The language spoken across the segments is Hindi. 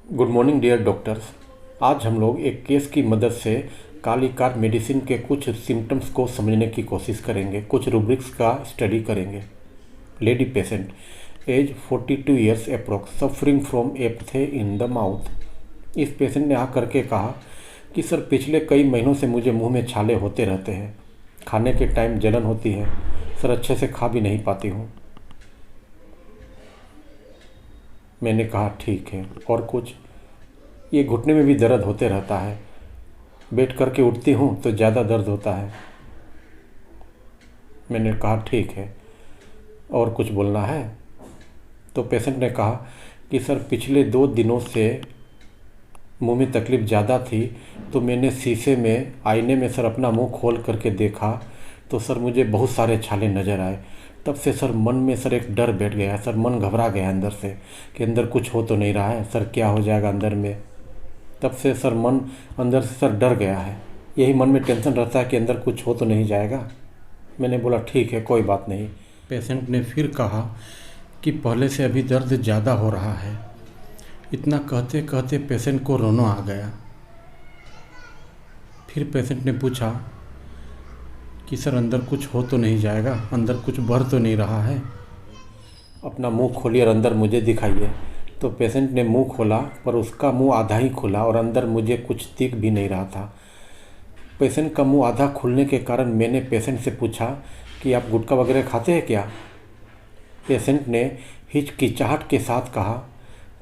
Good morning dear doctors. आज हम लोग एक केस की मदद से काली कार मेडिसिन के कुछ सिम्टम्स को समझने की कोशिश करेंगे, कुछ रूब्रिक्स का स्टडी करेंगे। Lady patient, age 42 years approx, suffering from aphthae in the mouth. इस पेशेंट ने आकर के कहा कि सर पिछले कई महीनों से मुझे मुंह में छाले होते रहते हैं, खाने के टाइम जलन होती है, सर अच्छे से खा भी नहीं पाती हूँ। मैंने कहा ठीक है, और कुछ? ये घुटने में भी दर्द होते रहता है, बैठ करके उठती हूँ तो ज़्यादा दर्द होता है। मैंने कहा ठीक है, और कुछ बोलना है? तो पेशेंट ने कहा कि सर पिछले 2 दिनों से मुंह में तकलीफ़ ज़्यादा थी, तो मैंने शीशे में आईने में सर अपना मुंह खोल करके देखा तो सर मुझे बहुत सारे छाले नज़र आए। तब से सर मन में सर एक डर बैठ गया, सर मन घबरा गया अंदर से कि अंदर कुछ हो तो नहीं रहा है, सर क्या हो जाएगा अंदर में। तब से सर मन अंदर से सर डर गया है, यही मन में टेंशन रहता है कि अंदर कुछ हो तो नहीं जाएगा। मैंने बोला ठीक है, कोई बात नहीं। पेशेंट ने फिर कहा कि पहले से अभी दर्द ज़्यादा हो रहा है। इतना कहते कहते पेशेंट को रोना आ गया। फिर पेशेंट ने पूछा कि सर अंदर कुछ हो तो नहीं जाएगा, अंदर कुछ बढ़ तो नहीं रहा है? अपना मुंह खोलिए और अंदर मुझे दिखाइए। तो पेशेंट ने मुंह खोला, पर उसका मुंह आधा ही खुला और अंदर मुझे कुछ दिख भी नहीं रहा था। पेशेंट का मुंह आधा खुलने के कारण मैंने पेशेंट से पूछा कि आप गुटखा वगैरह खाते हैं क्या? पेशेंट ने हिचकिचाहट के साथ कहा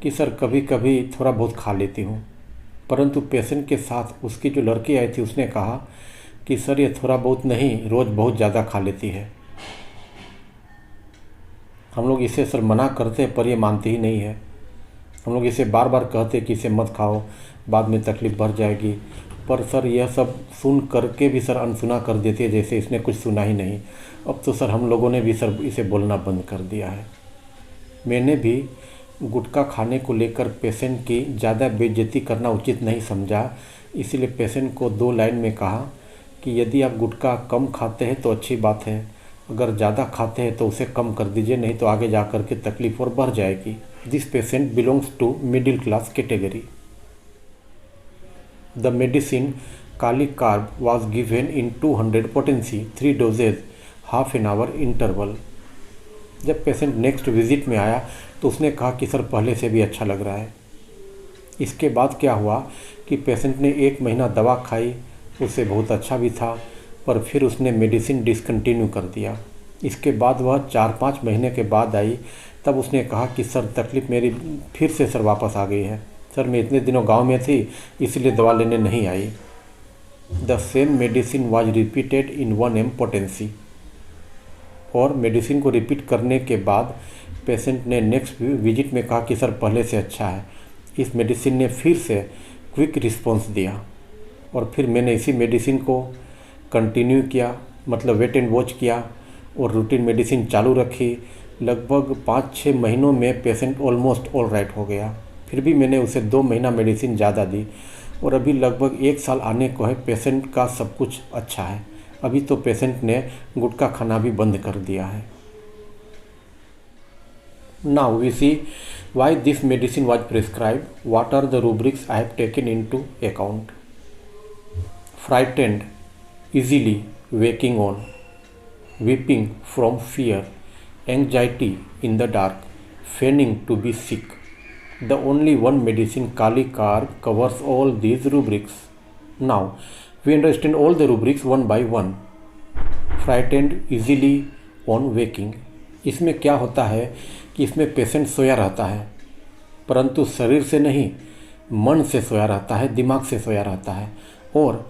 कि सर कभी कभी थोड़ा बहुत खा लेती हूँ। परंतु पेशेंट के साथ उसकी जो लड़की आई थी उसने कहा कि सर ये थोड़ा बहुत नहीं, रोज़ बहुत ज़्यादा खा लेती है। हम लोग इसे सर मना करते हैं पर ये मानती ही नहीं है। हम लोग इसे बार बार कहते कि इसे मत खाओ, बाद में तकलीफ़ बढ़ जाएगी, पर सर यह सब सुन करके भी सर अनसुना कर देती है, जैसे इसने कुछ सुना ही नहीं। अब तो सर हम लोगों ने भी सर इसे बोलना बंद कर दिया है। मैंने भी गुटखा खाने को लेकर पेशेंट की ज़्यादा बेइज्जती करना उचित नहीं समझा, इसलिए पेशेंट को 2 लाइन में कहा कि यदि आप गुटखा कम खाते हैं तो अच्छी बात है, अगर ज़्यादा खाते हैं तो उसे कम कर दीजिए, नहीं तो आगे जा कर के तकलीफ़ और बढ़ जाएगी। This patient belongs to middle class category. The medicine Kali Carb was given in 200 potency, 3 doses, half an hour interval. जब पेशेंट नेक्स्ट विजिट में आया तो उसने कहा कि सर पहले से भी अच्छा लग रहा है। इसके बाद क्या हुआ कि पेशेंट ने 1 महीना दवा खाई, उससे बहुत अच्छा भी था, पर फिर उसने मेडिसिन डिसकंटिन्यू कर दिया। इसके बाद वह 4-5 महीने के बाद आई, तब उसने कहा कि सर तकलीफ़ मेरी फिर से सर वापस आ गई है, सर मैं इतने दिनों गांव में थी इसलिए दवा लेने नहीं आई। The same medicine was repeated in 1 m potency. और मेडिसिन को रिपीट करने के बाद पेशेंट ने नेक्स्ट विजिट में कहा कि सर पहले से अच्छा है। इस मेडिसिन ने फिर से क्विक रिस्पॉन्स दिया और फिर मैंने इसी मेडिसिन को कंटिन्यू किया, मतलब वेट एंड वॉच किया और रूटीन मेडिसिन चालू रखी। लगभग 5-6 महीनों में पेशेंट ऑलमोस्ट ऑल राइट हो गया। फिर भी मैंने उसे 2 महीना मेडिसिन ज़्यादा दी और अभी लगभग 1 साल आने को है, पेशेंट का सब कुछ अच्छा है। अभी तो पेशेंट ने गुटखा खाना भी बंद कर दिया है। Now we see why this medicine was prescribed, what are the rubrics I have taken into account. Frightened, easily waking on, weeping from fear, anxiety in the dark, feigning to be sick. The only one medicine Kali Carb covers all these rubrics. Now we understand all the rubrics one by one. Frightened, easily on waking. इसमें क्या होता है कि इसमें पेशेंट सोया रहता है, परंतु शरीर से नहीं, मन से सोया रहता है, दिमाग से सोया रहता है, और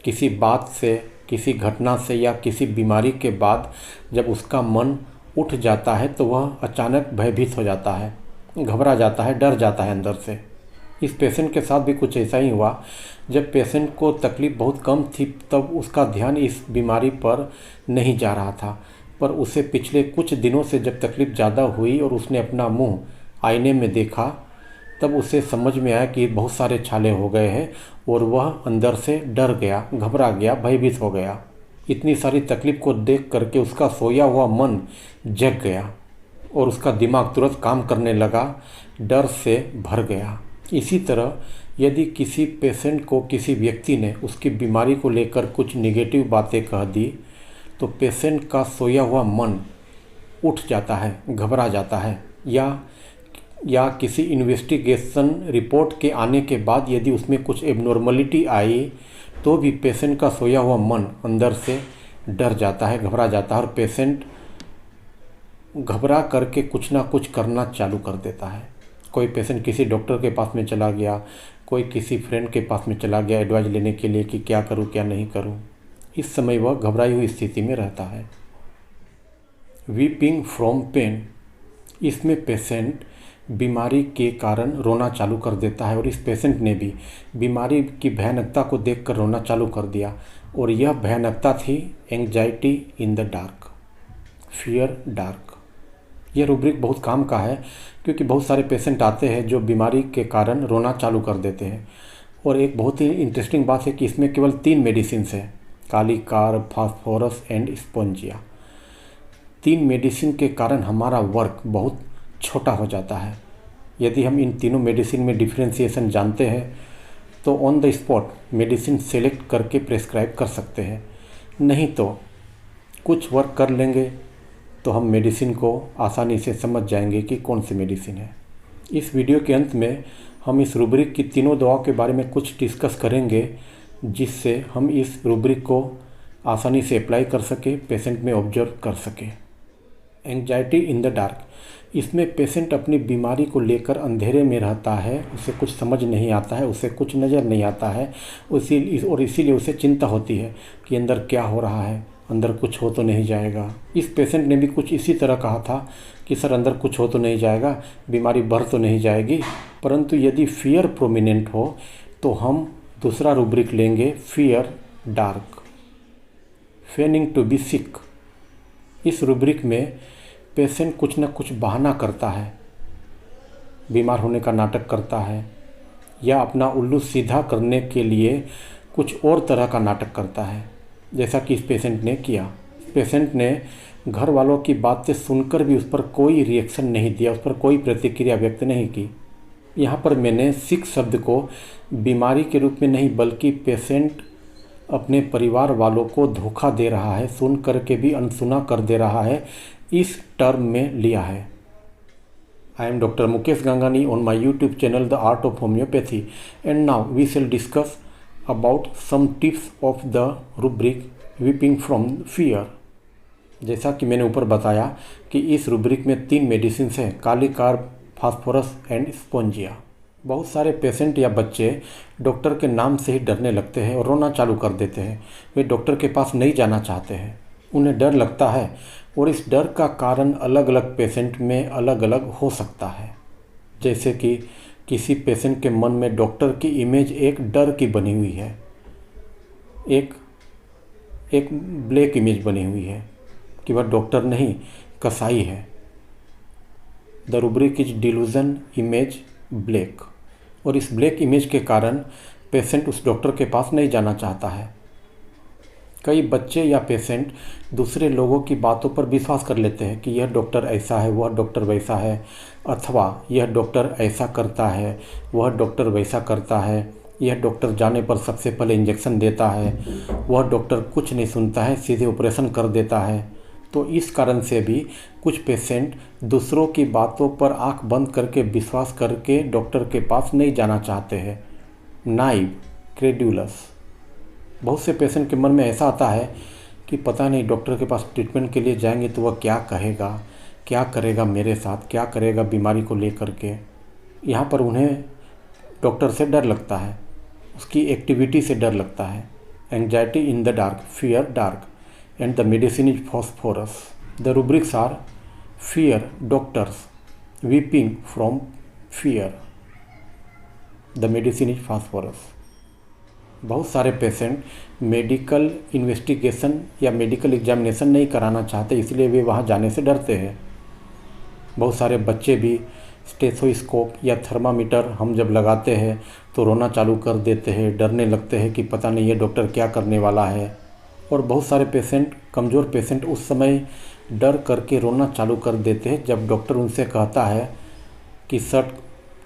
किसी बात से, किसी घटना से या किसी बीमारी के बाद जब उसका मन उठ जाता है तो वह अचानक भयभीत हो जाता है, घबरा जाता है, डर जाता है अंदर से। इस पेशेंट के साथ भी कुछ ऐसा ही हुआ। जब पेशेंट को तकलीफ़ बहुत कम थी तब उसका ध्यान इस बीमारी पर नहीं जा रहा था, पर उसे पिछले कुछ दिनों से जब तकलीफ़ ज़्यादा हुई और उसने अपना मुँह आईने में देखा तब उसे समझ में आया कि बहुत सारे छाले हो गए हैं और वह अंदर से डर गया, घबरा गया, भयभीत हो गया। इतनी सारी तकलीफ़ को देख करके उसका सोया हुआ मन जग गया और उसका दिमाग तुरंत काम करने लगा, डर से भर गया। इसी तरह यदि किसी पेशेंट को किसी व्यक्ति ने उसकी बीमारी को लेकर कुछ नेगेटिव बातें कह दी तो पेशेंट का सोया हुआ मन उठ जाता है, घबरा जाता है, या किसी इन्वेस्टिगेशन रिपोर्ट के आने के बाद यदि उसमें कुछ एबनॉर्मलिटी आई तो भी पेशेंट का सोया हुआ मन अंदर से डर जाता है, घबरा जाता है और पेशेंट घबरा करके कुछ ना कुछ करना चालू कर देता है। कोई पेशेंट किसी डॉक्टर के पास में चला गया, कोई किसी फ्रेंड के पास में चला गया एडवाइस लेने के लिए कि क्या करूं क्या नहीं करूं। इस समय वह घबराई हुई स्थिति में रहता है। वीपिंग फ्रॉम पेन, इसमें पेशेंट बीमारी के कारण रोना चालू कर देता है और इस पेशेंट ने भी बीमारी की भयानकता को देखकर रोना चालू कर दिया और यह भयानकता थी anxiety in the dark, fear dark. यह रूब्रिक बहुत काम का है क्योंकि बहुत सारे पेशेंट आते हैं जो बीमारी के कारण रोना चालू कर देते हैं। और एक बहुत ही इंटरेस्टिंग बात है कि इसमें केवल 3 मेडिसिन है, kali carb, phosphorus and spongia. 3 medicine के कारण हमारा वर्क बहुत छोटा हो जाता है। यदि हम इन तीनों मेडिसिन में डिफ्रेंशिएशन जानते हैं तो on the spot medicine select करके प्रेस्क्राइब कर सकते हैं, नहीं तो कुछ वर्क कर लेंगे तो हम मेडिसिन को आसानी से समझ जाएंगे कि कौन सी मेडिसिन है। इस वीडियो के अंत में हम इस रूब्रिक की तीनों दवाओं के बारे में कुछ डिस्कस करेंगे जिससे हम इस रूब्रिक को आसानी से अप्लाई कर सके, पेशेंट में ऑब्जर्व कर सके। एंग्जाइटी इन द डार्क, इसमें पेशेंट अपनी बीमारी को लेकर अंधेरे में रहता है, उसे कुछ समझ नहीं आता है, उसे कुछ नज़र नहीं आता है, इसीलिए उसे चिंता होती है कि अंदर क्या हो रहा है, अंदर कुछ हो तो नहीं जाएगा। इस पेशेंट ने भी कुछ इसी तरह कहा था कि सर अंदर कुछ हो तो नहीं जाएगा, बीमारी बढ़ तो नहीं जाएगी। परंतु यदि फियर प्रोमिनेंट हो तो हम दूसरा रूब्रिक लेंगे, fear dark, feigning to be sick. इस रूब्रिक में पेशेंट कुछ न कुछ बहाना करता है, बीमार होने का नाटक करता है या अपना उल्लू सीधा करने के लिए कुछ और तरह का नाटक करता है, जैसा कि इस पेशेंट ने किया। पेशेंट ने घर वालों की बातें सुनकर भी उस पर कोई रिएक्शन नहीं दिया, उस पर कोई प्रतिक्रिया व्यक्त नहीं की। यहाँ पर मैंने सिक शब्द को बीमारी के रूप में नहीं बल्कि पेशेंट अपने परिवार वालों को धोखा दे रहा है, सुन करके भी अनसुना कर दे रहा है, इस टर्म में लिया है। I am doctor Mukesh Gangani on my YouTube channel the art of homoeopathy and now we shall discuss about some tips of the rubric weeping from fear. जैसा कि मैंने ऊपर बताया कि इस रूब्रिक में 3 मेडिसिन हैं, kali carb, phosphorus and spongia. बहुत सारे पेशेंट या बच्चे डॉक्टर के नाम से ही डरने लगते हैं और रोना चालू कर देते हैं। वे डॉक्टर के पास नहीं जाना चाहते हैं, उन्हें डर लगता है और इस डर का कारण अलग अलग पेशेंट में अलग अलग हो सकता है। जैसे कि किसी पेशेंट के मन में डॉक्टर की इमेज एक डर की बनी हुई है, एक ब्लैक इमेज बनी हुई है कि वह डॉक्टर नहीं कसाई है। The rubric is delusion image black, और इस ब्लैक इमेज के कारण पेशेंट उस डॉक्टर के पास नहीं जाना चाहता है। कई बच्चे या पेशेंट दूसरे लोगों की बातों पर विश्वास कर लेते हैं कि यह डॉक्टर ऐसा है, वह डॉक्टर वैसा है, अथवा यह डॉक्टर ऐसा करता है, वह डॉक्टर वैसा करता है, यह डॉक्टर जाने पर सबसे पहले इंजेक्शन देता है, वह डॉक्टर कुछ नहीं सुनता है, सीधे ऑपरेशन कर देता है। तो इस कारण से भी कुछ पेशेंट दूसरों की बातों पर आंख बंद करके विश्वास करके डॉक्टर के पास नहीं जाना चाहते हैं, नाइव, क्रेड्यूलस। बहुत से पेशेंट के मन में ऐसा आता है कि पता नहीं डॉक्टर के पास ट्रीटमेंट के लिए जाएंगे तो वह क्या कहेगा, क्या करेगा मेरे साथ, क्या करेगा बीमारी को लेकर के। यहाँ पर उन्हें डॉक्टर से डर लगता है, उसकी एक्टिविटी से डर लगता है। Anxiety in the dark, fear dark, and the medicine is phosphorus. The rubrics are fear, doctors, weeping from fear. The medicine is phosphorus. बहुत सारे पेशेंट मेडिकल इन्वेस्टिगेशन या मेडिकल एग्जामिनेशन नहीं कराना चाहते, इसलिए वे वहाँ जाने से डरते हैं। बहुत सारे बच्चे भी स्टेथोस्कोप या थर्मामीटर हम जब लगाते हैं तो रोना चालू कर देते हैं, डरने लगते हैं कि पता नहीं ये डॉक्टर क्या करने वाला है। और बहुत सारे पेशेंट, कमज़ोर पेशेंट उस समय डर करके रोना चालू कर देते हैं जब डॉक्टर उनसे कहता है कि शर्ट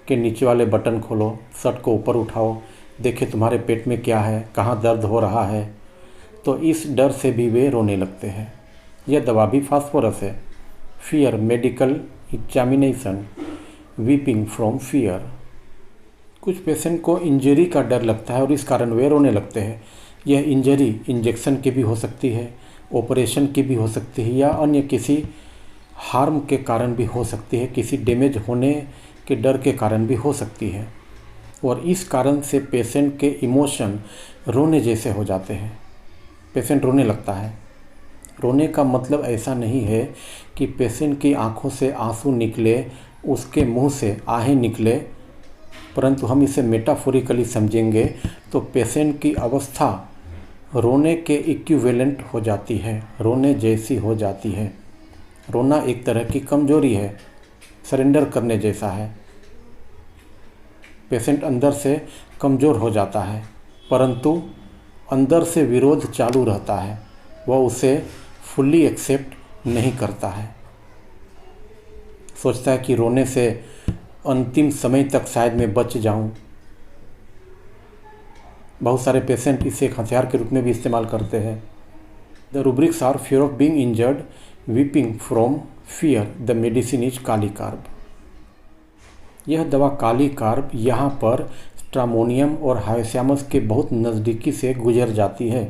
कि नीचे वाले बटन खोलो, शर्ट को ऊपर उठाओ, देखिए तुम्हारे पेट में क्या है, कहाँ दर्द हो रहा है। तो इस डर से भी वे रोने लगते हैं। यह दवा भी फास्फोरस है। Fear medical examination, weeping from fear. कुछ पेशेंट को इंजरी का डर लगता है और इस कारण वे रोने लगते हैं। यह इंजरी इंजेक्शन की भी हो सकती है, ऑपरेशन की भी हो सकती है, या अन्य किसी हार्म के कारण भी हो सकती है, किसी डैमेज होने के डर के कारण भी हो सकती है। और इस कारण से पेशेंट के इमोशन रोने जैसे हो जाते हैं। पेशेंट रोने लगता है। रोने का मतलब ऐसा नहीं है कि पेशेंट की आंखों से आंसू निकले, उसके मुंह से आहें निकले, परंतु हम इसे मेटाफोरिकली समझेंगे तो पेशेंट की अवस्था रोने के इक्विवेलेंट हो जाती है, रोने जैसी हो जाती है। रोना एक तरह की कमजोरी है, सरेंडर करने जैसा है। पेशेंट अंदर से कमज़ोर हो जाता है, परंतु अंदर से विरोध चालू रहता है, वह उसे फुल्ली एक्सेप्ट नहीं करता है। सोचता है कि रोने से अंतिम समय तक शायद मैं बच जाऊं। बहुत सारे पेशेंट इसे एक हथियार के रूप में भी इस्तेमाल करते हैं। The rubrics are fear of being injured, weeping from fear, the medicine is kali carb. यह दवा कालीकार्ब यहाँ पर स्ट्रामोनियम और हाइस्यामस के बहुत नज़दीकी से गुजर जाती है,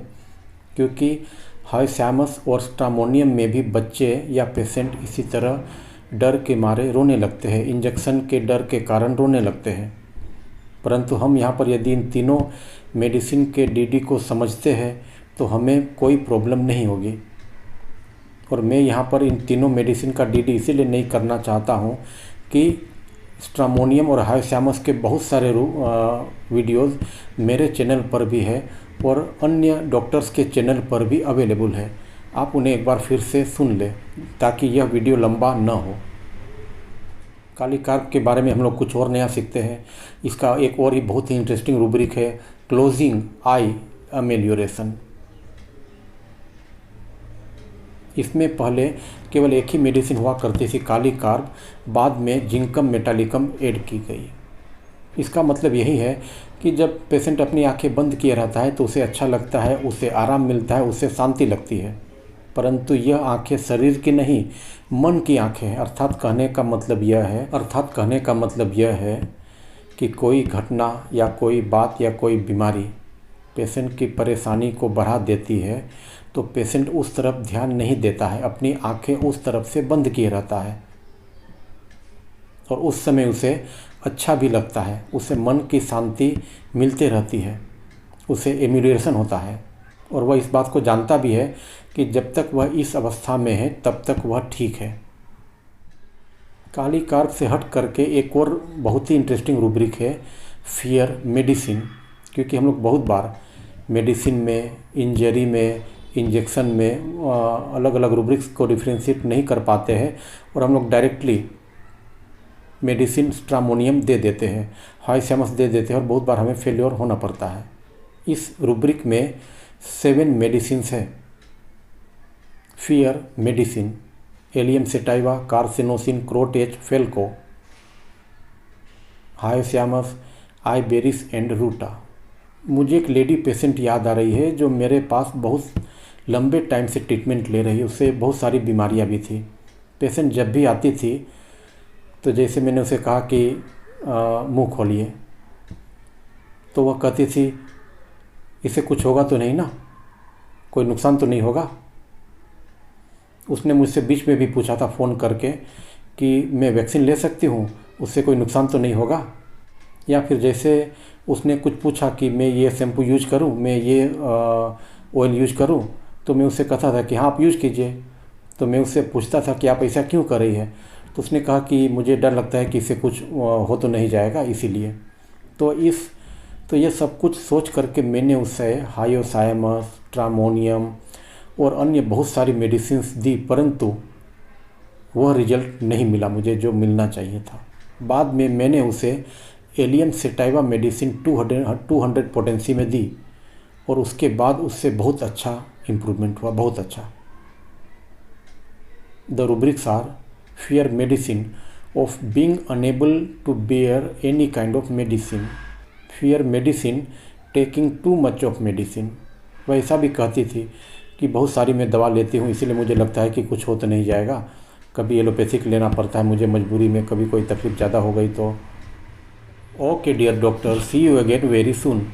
क्योंकि हाइस्यामस और स्ट्रामोनियम में भी बच्चे या पेशेंट इसी तरह डर के मारे रोने लगते हैं, इंजेक्शन के डर के कारण रोने लगते हैं। परंतु हम यहाँ पर यदि इन तीनों मेडिसिन के डीडी को समझते हैं तो हमें कोई प्रॉब्लम नहीं होगी। और मैं यहाँ पर इन तीनों मेडिसिन का डीडी इसीलिए नहीं करना चाहता हूँ कि स्ट्रामोनियम और हाइस्यामस के बहुत सारे वीडियोज़ मेरे चैनल पर भी है और अन्य डॉक्टर्स के चैनल पर भी अवेलेबल है। आप उन्हें एक बार फिर से सुन लें ताकि यह वीडियो लंबा न हो। कालीकार्ब के बारे में हम लोग कुछ और नया सीखते हैं। इसका एक और ही बहुत ही इंटरेस्टिंग रूब्रिक है, क्लोजिंग आई अमेलियोरेशन। इसमें पहले केवल एक ही मेडिसिन हुआ करती थी कालीकार्ब, बाद में जिंकम मेटालिकम ऐड की गई। इसका मतलब यही है कि जब पेशेंट अपनी आंखें बंद किए रहता है तो उसे अच्छा लगता है, उसे आराम मिलता है, उसे शांति लगती है। परंतु यह आंखें शरीर की नहीं, मन की आंखें हैं। अर्थात कहने का मतलब यह है कि कोई घटना या कोई बात या कोई बीमारी पेशेंट की परेशानी को बढ़ा देती है तो पेशेंट उस तरफ ध्यान नहीं देता है, अपनी आंखें उस तरफ से बंद किए रहता है और उस समय उसे अच्छा भी लगता है, उसे मन की शांति मिलते रहती है, उसे एम्यूलेशन होता है और वह इस बात को जानता भी है कि जब तक वह इस अवस्था में है तब तक वह ठीक है। कालीकार्ब से हट करके एक और बहुत ही इंटरेस्टिंग रूब्रिक है, फियर मेडिसिन। क्योंकि हम लोग बहुत बार मेडिसिन में, इंजरी में, इंजेक्शन में अलग अलग रूब्रिक्स को डिफ्रेंशिएट नहीं कर पाते हैं और हम लोग डायरेक्टली मेडिसिन स्ट्रामोनियम दे देते हैं, हाइस्यामस दे देते हैं और बहुत बार हमें फेल्योर होना पड़ता है। इस रूब्रिक में 7 मेडिसिन है। Fear medicine, allium sativa, carcinosin, crot h, felco, hyoscyamus, iberis and ruta. मुझे एक लेडी पेशेंट याद आ रही है जो मेरे पास बहुत लंबे टाइम से ट्रीटमेंट ले रही है। उससे बहुत सारी बीमारियां भी थी। पेशेंट जब भी आती थी तो जैसे मैंने उसे कहा कि मुंह खोलिए, तो वह कहती थी इसे कुछ होगा तो नहीं ना, कोई नुकसान तो नहीं होगा। उसने मुझसे बीच में भी पूछा था फ़ोन करके कि मैं वैक्सीन ले सकती हूँ, उससे कोई नुकसान तो नहीं होगा। या फिर जैसे उसने कुछ पूछा कि मैं ये शैम्पू यूज करूँ, मैं ये ऑयल यूज करूँ, तो मैं उससे कहता था कि हाँ आप यूज कीजिए। तो मैं उससे पूछता था कि आप ऐसा क्यों कर रही है, तो उसने कहा कि मुझे डर लगता है कि इससे कुछ हो तो नहीं जाएगा, इसीलिए। तो ये सब कुछ सोच करके मैंने उससे हाइस्यामस, स्ट्रामोनियम और अन्य बहुत सारी मेडिसिन दी, परंतु वह रिजल्ट नहीं मिला मुझे जो मिलना चाहिए था। बाद में मैंने उसे एलियम सेटाइवा मेडिसिन 200 पोटेंसी में दी और उसके बाद उससे बहुत अच्छा इम्प्रूवमेंट हुआ, बहुत अच्छा। The rubrics are fear medicine of being unable to bear any kind of medicine, fear medicine, taking too much of medicine. वह ऐसा भी कहती थी कि बहुत सारी मैं दवा लेती हूँ, इसीलिए मुझे लगता है कि कुछ हो तो नहीं जाएगा, कभी एलोपैथिक लेना पड़ता है मुझे मजबूरी में, कभी कोई तकलीफ़ ज़्यादा हो गई तो। Okay dear doctor, see you again very soon.